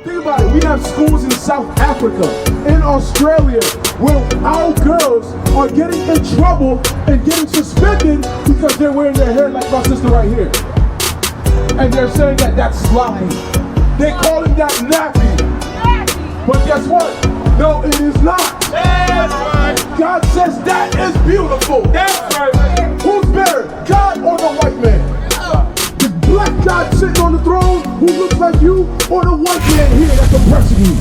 Think about it. We have schools in South Africa, in Australia, where our girls are getting in trouble and getting suspended because they're wearing their hair like my sister right here. And they're saying that that's sloppy. They call it that nappy. But guess what? No, it is not. That's right. God says that is beautiful. That's right. Who's better, God or the white man? The black God sitting on the throne who looks like you, or the white man here that's oppressing you?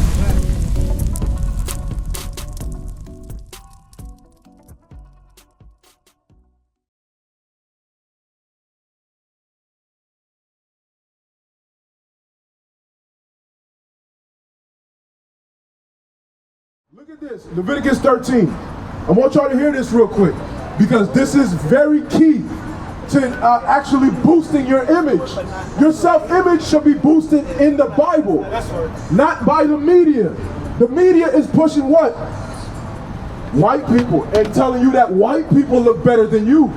Look at this, Leviticus 13. I want y'all to hear this real quick, because this is very key to actually boosting your image. Your self-image should be boosted in the Bible, not by the media. The media is pushing what? White people, and telling you that white people look better than you.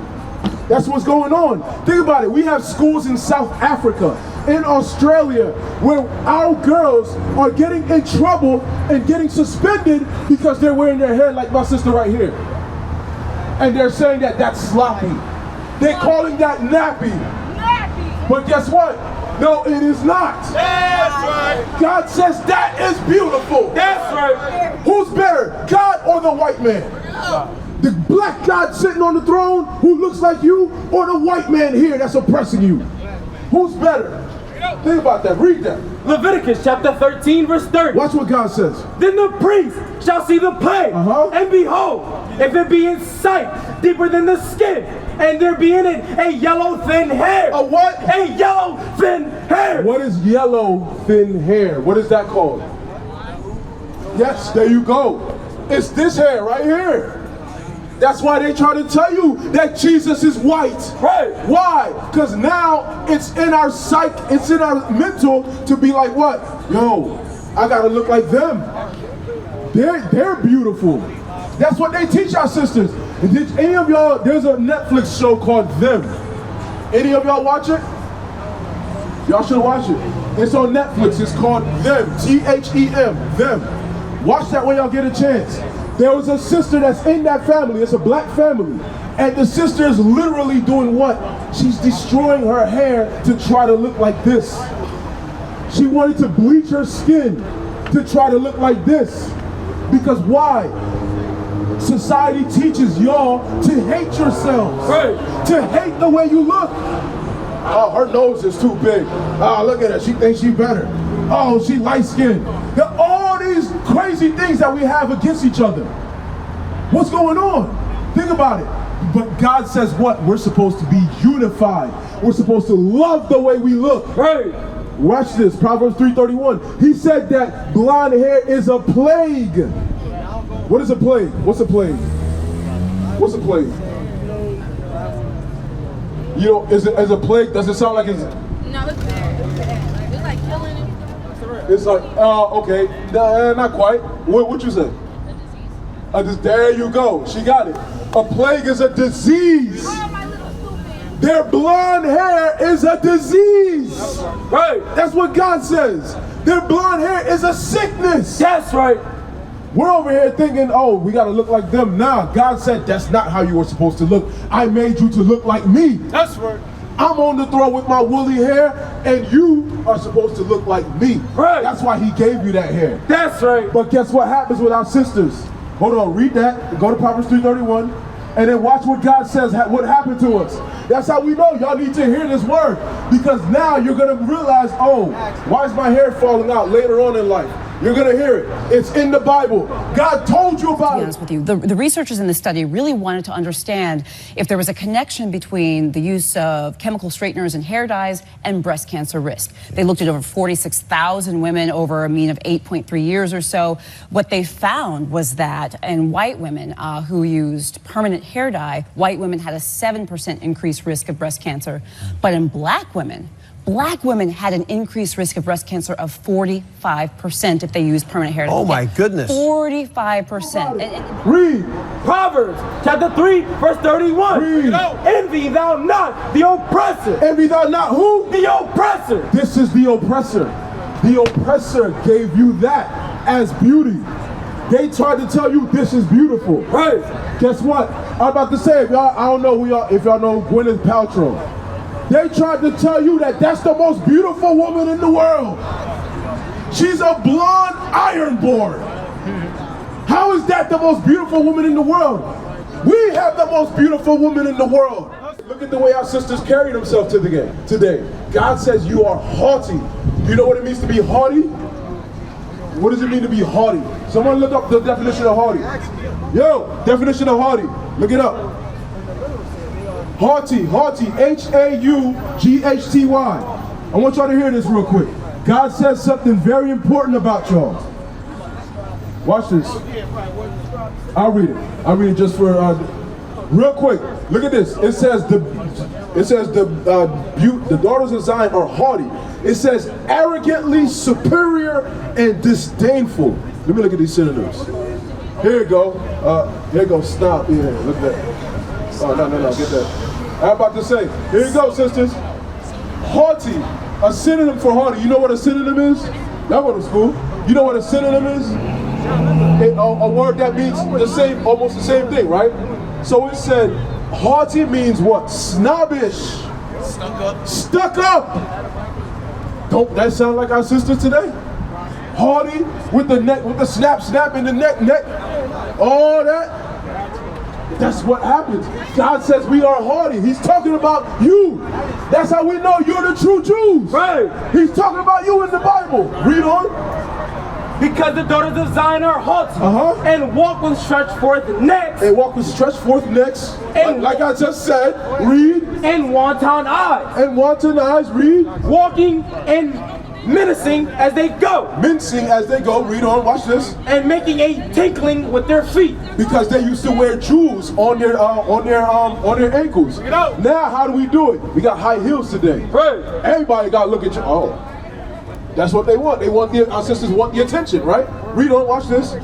That's what's going on. Think about it. We have schools in South Africa, in Australia, where our girls are getting in trouble and getting suspended because they're wearing their hair like my sister right here. And they're saying that that's sloppy. They're calling that nappy. But guess what? No, it is not. That's right. God says that is beautiful. That's right. Who's better, God or the white man? The black God sitting on the throne who looks like you, or the white man here that's oppressing you? Who's better? Think about that. Read that. Leviticus chapter 13 verse 30. Watch what God says. Then the priest shall see the plague, and behold, if it be in sight deeper than the skin, and there be in it a yellow thin hair. A what? A yellow thin hair. What is yellow thin hair? What is that called? Yes, there you go. It's this hair right here. That's why they try to tell you that Jesus is white. Right. Why? Because now it's in our psyche, it's in our mental to be like what? Yo, I gotta look like them. They're beautiful. That's what they teach our sisters. And did any of y'all, there's a Netflix show called Them. Any of y'all watch it? Y'all should watch it. It's on Netflix. It's called Them. T-H-E-M. Them. Watch that when y'all get a chance. There was a sister that's in that family. It's a black family. And the sister is literally doing what? She's destroying her hair to try to look like this. She wanted to bleach her skin to try to look like this. Because why? Society teaches y'all to hate yourselves. Right. To hate the way you look. Oh, her nose is too big. Oh, look at her. She thinks she's better. Oh, she light-skinned. There are all these crazy things that we have against each other. What's going on? Think about it. But God says what? We're supposed to be unified. We're supposed to love the way we look. Right. Watch this, Proverbs 3:31. He said that blonde hair is a plague. What is a plague? What's a plague? What's a plague? You know, is a plague, does it sound like it's... No, it's bad. It's like killing it. It's like, okay, not quite. What you say? There you go. She got it. A plague is a disease. Their blonde hair is a disease. Right. That's what God says. Their blonde hair is a sickness. That's right. We're over here thinking, oh, we got to look like them. Nah, God said that's not how you were supposed to look. I made you to look like me. That's right. I'm on the throne with my woolly hair, and you are supposed to look like me. Right. That's why he gave you that hair. That's right. But guess what happens with our sisters? Hold on, read that. Go to Proverbs 3:31, and then watch what God says, what happened to us. That's how we know y'all need to hear this word, because now you're going to realize, oh, why is my hair falling out later on in life? You're going to hear it. It's in the Bible. God told you about it. To be honest with you, the researchers in the study really wanted to understand if there was a connection between the use of chemical straighteners and hair dyes and breast cancer risk. They looked at over 46,000 women over a mean of 8.3 years or so. What they found was that in white women who used permanent hair dye, white women had a 7% increased risk of breast cancer. But in black women had an increased risk of breast cancer of 45% if they used permanent hair dye. Oh my goodness. 45%. Read. Proverbs chapter 3 verse 31. Read. Envy thou not the oppressor. Envy thou not who? The oppressor. This is the oppressor. The oppressor gave you that as beauty. They tried to tell you this is beautiful. Right. Guess what? I'm about to say, if y'all, I don't know if y'all know Gwyneth Paltrow. They tried to tell you that that's the most beautiful woman in the world. She's a blonde iron board. How is that the most beautiful woman in the world? We have the most beautiful woman in the world. Look at the way our sisters carry themselves today. God says you are haughty. You know what it means to be haughty? What does it mean to be haughty? Someone look up the definition of haughty. Yo, definition of haughty. Look it up. Haughty, H-A-U-G-H-T-Y. I want y'all to hear this real quick. God says something very important about y'all. Watch this. I'll read it just for real quick. Look at this. It says the daughters of Zion are haughty. It says arrogantly superior and disdainful. Let me look at these synonyms. Here you go. Here you go. Stop. Yeah, look at that. Oh, no, get that. I'm about to say. Here you go, sisters. Haughty. A synonym for haughty. You know what a synonym is? Y'all go to school. You know what a synonym is? A word that means the same, almost the same thing, right? So it said, haughty means what? Snobbish. Stuck up. Don't that sound like our sisters today? Haughty with the neck, with the snap in the neck, all that. That's what happens. God says we are haughty. He's talking about you. That's how we know you're the true Jews. Right. He's talking about you in the Bible. Read on. Because the daughters of Zion are haughty and walk with stretched forth necks. And walk with stretched forth necks. And like I just said, read. And wanton eyes. And wanton eyes, read. Walking and menacing as they go. Mincing as they go. Read on. Watch this. And making a tinkling with their feet. Because they used to wear jewels on their ankles. Now how do we do it? We got high heels today. Right. Everybody got to look at you. Oh. That's what they want. Our sisters want the attention, right? Read on, watch this.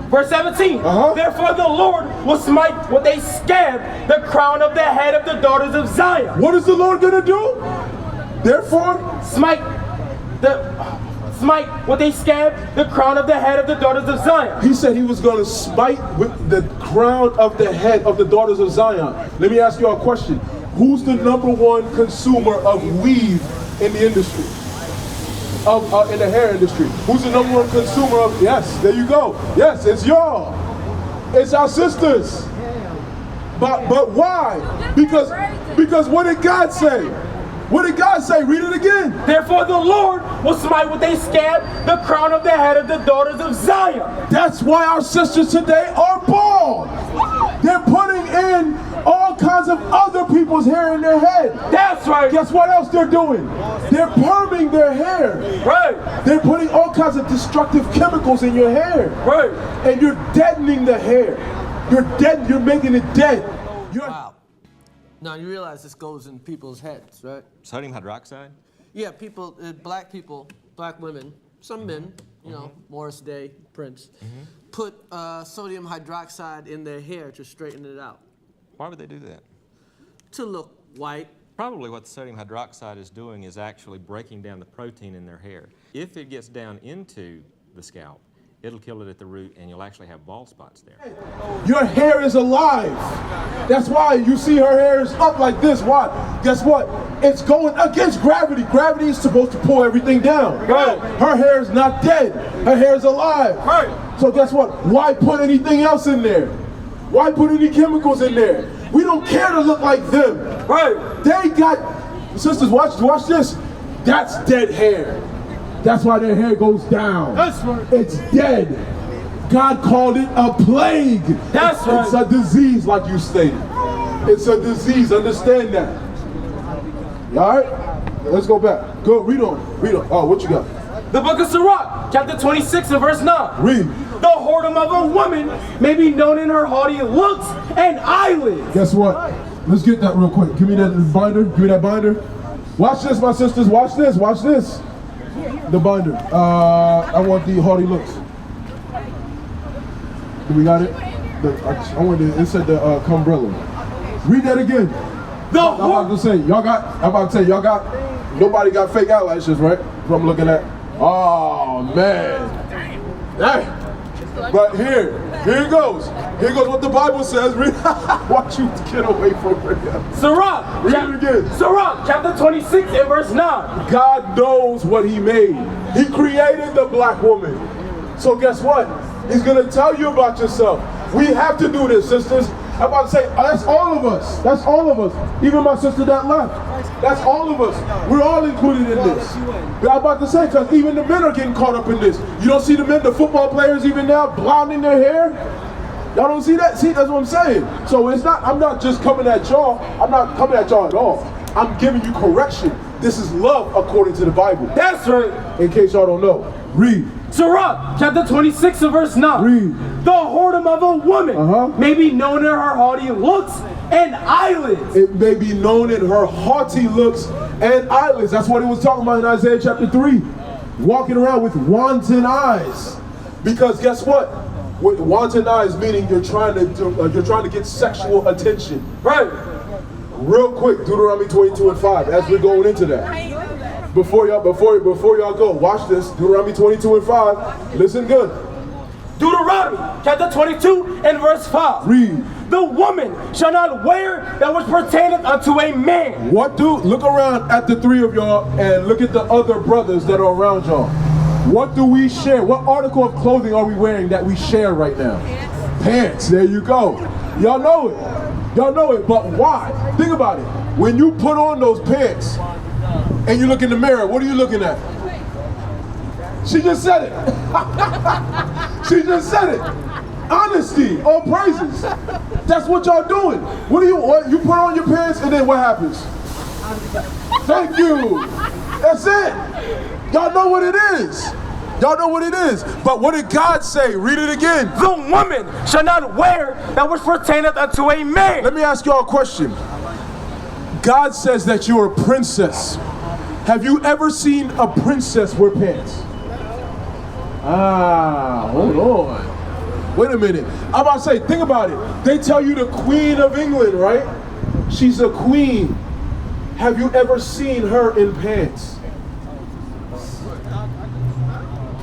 Verse 17. Therefore the Lord will smite with a scab the crown of the head of the daughters of Zion. What is the Lord gonna do? Therefore, smite with a scab the crown of the head of the daughters of Zion. He said he was gonna smite with the crown of the head of the daughters of Zion. Let me ask you a question. Who's the #1 consumer of weave in the industry? In the hair industry. Who's the #1 consumer of? Yes, there you go. Yes, it's y'all. It's our sisters. But why? Because what did God say? What did God say? Read it again. Therefore the Lord will smite with a scab the crown of the head of the daughters of Zion. That's why our sisters today are bald. They're putting in all kinds of other people's hair in their head. That's right. Guess what else they're doing? They're perming their hair. Right. They're putting all kinds of destructive chemicals in your hair. Right. And you're deadening the hair. You're making it dead. Wow. Now you realize this goes in people's heads, right? Sodium hydroxide? Yeah, people, black women, some men, you know, Morris Day, Prince, put sodium hydroxide in their hair to straighten it out. Why would they do that? To look white. Probably what the sodium hydroxide is doing is actually breaking down the protein in their hair. If it gets down into the scalp, it'll kill it at the root and you'll actually have bald spots there. Your hair is alive. That's why you see her hair is up like this. Why? Guess what? It's going against gravity. Gravity is supposed to pull everything down. Right. Her hair is not dead. Her hair is alive. Right. So guess what? Why put anything else in there? Why put any chemicals in there? We don't care to look like them. Right. They got, sisters, watch this. That's dead hair. That's why their hair goes down. That's right. It's dead. God called it a plague. That's right. It's a disease, like you stated. It's a disease. Understand that. All right? Let's go back. Go, read on. Oh, what you got? The book of Sirach, chapter 26 and verse 9. Read. The whoredom of a woman may be known in her haughty looks and eyelids. Guess what? Let's get that real quick. Give me that binder. Give me that binder. Watch this, my sisters. Watch this. Watch this. The binder. I want the haughty looks. Do we got it? It said the umbrella. Read that again. I'm about to say, y'all got, nobody got fake eyelashes, right? What I'm looking at. Oh, man. Hey. But here it goes. Here goes what the Bible says. Watch you get away from it. Sirach. Read it again. Sirach, chapter 26 and verse 9. God knows what he made. He created the black woman. So guess what? He's going to tell you about yourself. We have to do this, sisters. I'm about to say, that's all of us. That's all of us. Even my sister that left. That's all of us. We're all included in this. But I'm about to say, because even the men are getting caught up in this. You don't see the men, the football players even now, blonding their hair? Y'all don't see that? See, that's what I'm saying. So it's not, I'm not just coming at y'all. I'm not coming at y'all at all. I'm giving you correction. This is love according to the Bible. That's right. In case y'all don't know. Read. Sirach, chapter 26 and verse 9. Read. The whoredom of a woman may be known in her haughty looks and eyelids. It may be known in her haughty looks and eyelids. That's what he was talking about in Isaiah chapter 3. Walking around with wanton eyes. Because guess what? With wanton eyes meaning you're trying to get sexual attention. Right. Real quick, Deuteronomy 22 and 5, as we're going into that. Before y'all go, watch this. Deuteronomy 22 and 5. Listen good. Deuteronomy chapter 22 and verse 5. Read. The woman shall not wear that which pertaineth unto a man. Look around at the three of y'all and look at the other brothers that are around y'all. What do we share? What article of clothing are we wearing that we share right now? Pants. There you go. Y'all know it. Y'all know it, but why? Think about it. When you put on those pants and you look in the mirror, what are you looking at? She just said it. She just said it. Honesty, all praises. That's what y'all doing. You put on your pants and then what happens? Thank you. That's it. Y'all know what it is. Y'all know what it is. But what did God say? Read it again. The woman shall not wear that which pertaineth unto a man. Let me ask y'all a question. God says that you're a princess. Have you ever seen a princess wear pants? Hold on. Wait a minute. I'm about to say, think about it. They tell you the Queen of England, right? She's a queen. Have you ever seen her in pants?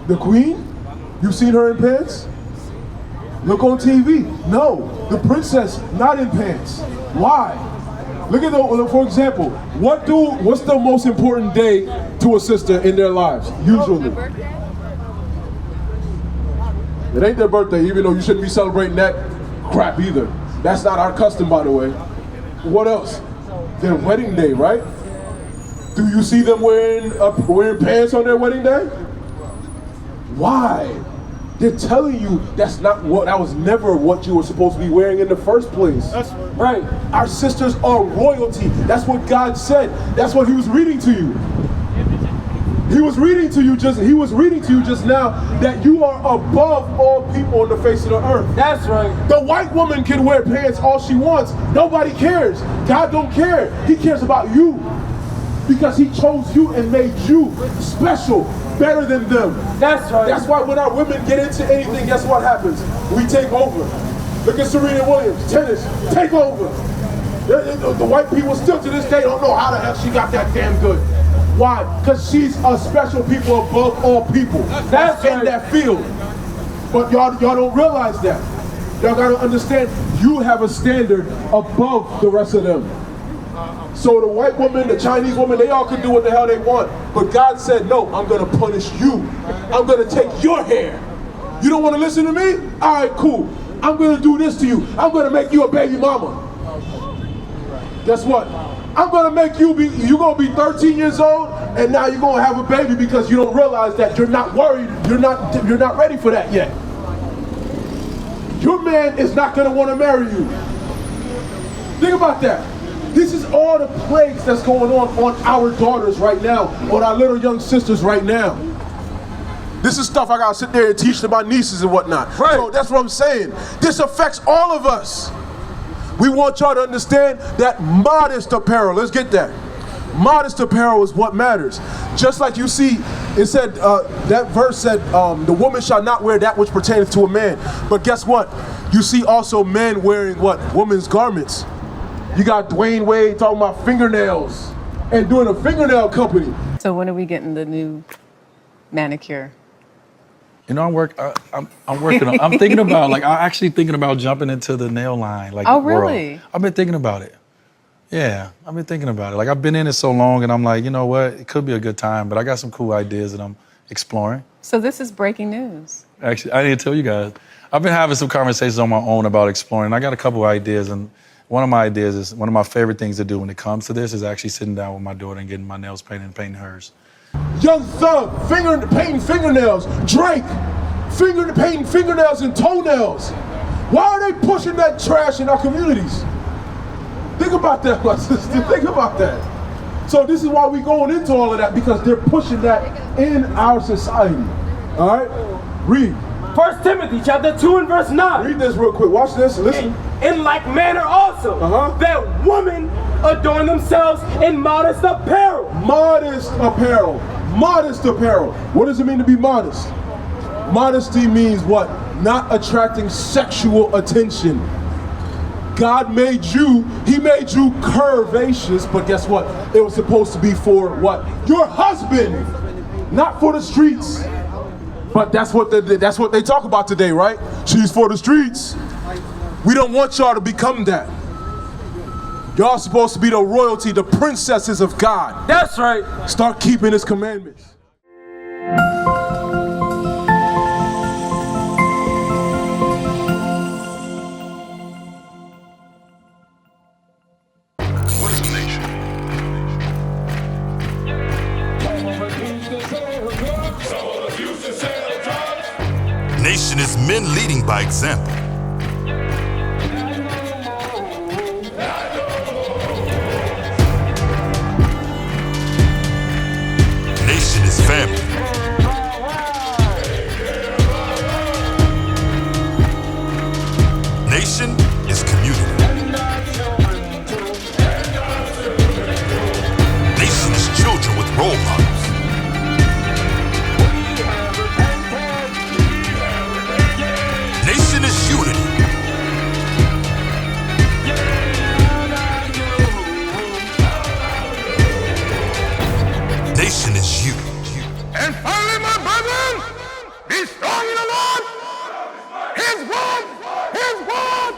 The Queen? You've seen her in pants? Look on TV. No, the princess not in pants. Why? Look at for example, what's the most important day to a sister in their lives? Usually. It ain't their birthday, even though you shouldn't be celebrating that crap either. That's not our custom, by the way. What else? Their wedding day, right? Do you see them wearing pants on their wedding day? Why? They're telling you that was never what you were supposed to be wearing in the first place. That's right. Our sisters are royalty. That's what God said. That's what he was reading to you. He was reading to you just now that you are above all people on the face of the earth. That's right. The white woman can wear pants all she wants. Nobody cares. God don't care. He cares about you. Because he chose you and made you special, better than them. That's right. That's why when our women get into anything, guess what happens? We take over. Look at Serena Williams, tennis, take over. The white people still to this day don't know how the hell she got that damn good. Why? Because she's a special people above all people. That's in that field. But y'all don't realize that. Y'all gotta understand, you have a standard above the rest of them. So the white woman, the Chinese woman, they all can do what the hell they want. But God said, no, I'm going to punish you. I'm going to take your hair. You don't want to listen to me? All right, cool. I'm going to do this to you. I'm going to make you a baby mama. Guess what? I'm going to make you're going to be 13 years old, and now you're going to have a baby because you don't realize that you're not worried. You're not ready for that yet. Your man is not going to want to marry you. Think about that. This is all the plagues that's going on our daughters right now, on our little young sisters right now. This is stuff I gotta sit there and teach to my nieces and whatnot. Right. So that's what I'm saying. This affects all of us. We want y'all to understand that modest apparel, let's get that. Modest apparel is what matters. Just like you see, it said, that verse said, the woman shall not wear that which pertaineth to a man. But guess what? You see also men wearing what? Women's garments. You got Dwayne Wade talking about fingernails and doing a fingernail company. So when are we getting the new manicure? You know, I'm working on. I'm thinking about I'm actually thinking about jumping into the nail line. Oh, really? World. I've been thinking about it. Yeah, I've been thinking about it. Like I've been in it so long, and I'm like, you know what? It could be a good time, but I got some cool ideas that I'm exploring. So this is breaking news. Actually, I didn't tell you guys. I've been having some conversations on my own about exploring. I got a couple of ideas, and one of my ideas is one of my favorite things to do when it comes to this is actually sitting down with my daughter and getting my nails painted and painting hers. Young Thug, painting fingernails. Drake, painting fingernails and toenails. Why are they pushing that trash in our communities? Think about that, my sister. Think about that. So this is why we're going into all of that, because they're pushing that in our society. All right? Read. 1 Timothy chapter 2 and verse 9. Read this real quick. Watch this. Listen. In like manner also, that women adorn themselves in modest apparel. Modest apparel. Modest apparel. What does it mean to be modest? Modesty means what? Not attracting sexual attention. God made you, he made you curvaceous, but guess what? It was supposed to be for what? Your husband, not for the streets. But that's what they talk about today, right? She's for the streets. We don't want y'all to become that. Y'all supposed to be the royalty, the princesses of God. That's right. Start keeping his commandments. Nation is men leading by example. Nation is family. Nation is community. Nation is children with role models. Nation is unity. Nation is you. And finally, my brethren, be strong in the Lord. His word, his word,